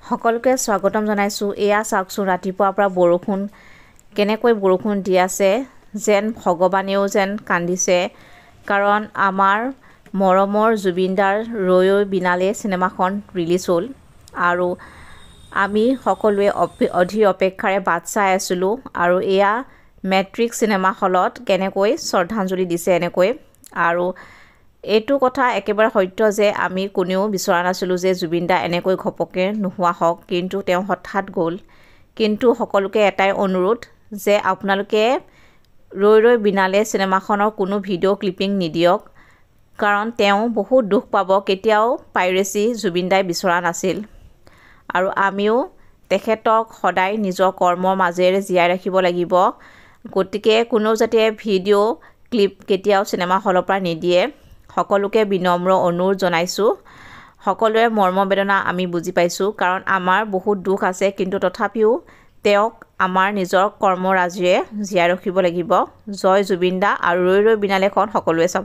সকলোকে স্বাগতম জনাইছোঁ। এয়া চাওকচোন ৰাতিপুৱাৰ পৰা বৰষুণ কেনেকৈ বৰষুণ দি আছে, যেন ভগৱানেও যেন কান্দিছে। কাৰণ আমাৰ মৰমৰ জুবিনদাৰ ৰৈ ৰৈ বিনালে চিনেমাখন ৰিলিজ হ'ল আৰু আমি সকলোৱে অধীৰ অপেক্ষাৰে বাট চাই আছিলোঁ। আৰু এয়া মেট্ৰিক চিনেমা হলত কেনেকৈ শ্ৰদ্ধাঞ্জলি দিছে এনেকৈ। আৰু এইটো কথা একেবাৰে সত্য যে আমি কোনেও বিচৰা নাছিলোঁ যে জুবিনদা এনেকৈ ঘপকে নোহোৱা হওক, কিন্তু তেওঁ হঠাৎ গ'ল। কিন্তু সকলোকে এটাই অনুৰোধ যে আপোনালোকে ৰৈ ৰৈ বিনালে চিনেমাখনৰ কোনো ভিডিঅ' ক্লিপিং নিদিয়ক, কাৰণ তেওঁ বহুত দুখ পাব। কেতিয়াও পাইৰেচি জুবিনদাই বিচৰা নাছিল আৰু আমিও তেখেতক সদায় নিজৰ কৰ্মৰ মাজেৰে জীয়াই ৰাখিব লাগিব। গতিকে কোনো যাতে ভিডিঅ' ক্লিপ কেতিয়াও চিনেমা হলৰ পৰা নিদিয়ে, সকলোকে বিনম্ৰ অনুৰোধ জনাইছোঁ। সকলোৰে মৰ্ম বেদনা আমি বুজি পাইছোঁ, কাৰণ আমাৰ বহুত দুখ আছে, কিন্তু তথাপিও তেওঁক আমাৰ নিজৰ কৰ্মৰাজিৰে জীয়াই ৰাখিব লাগিব। জয় জুবিনদা আৰু ৰৈ ৰৈ বিনালেখন সকলোৱে চাব।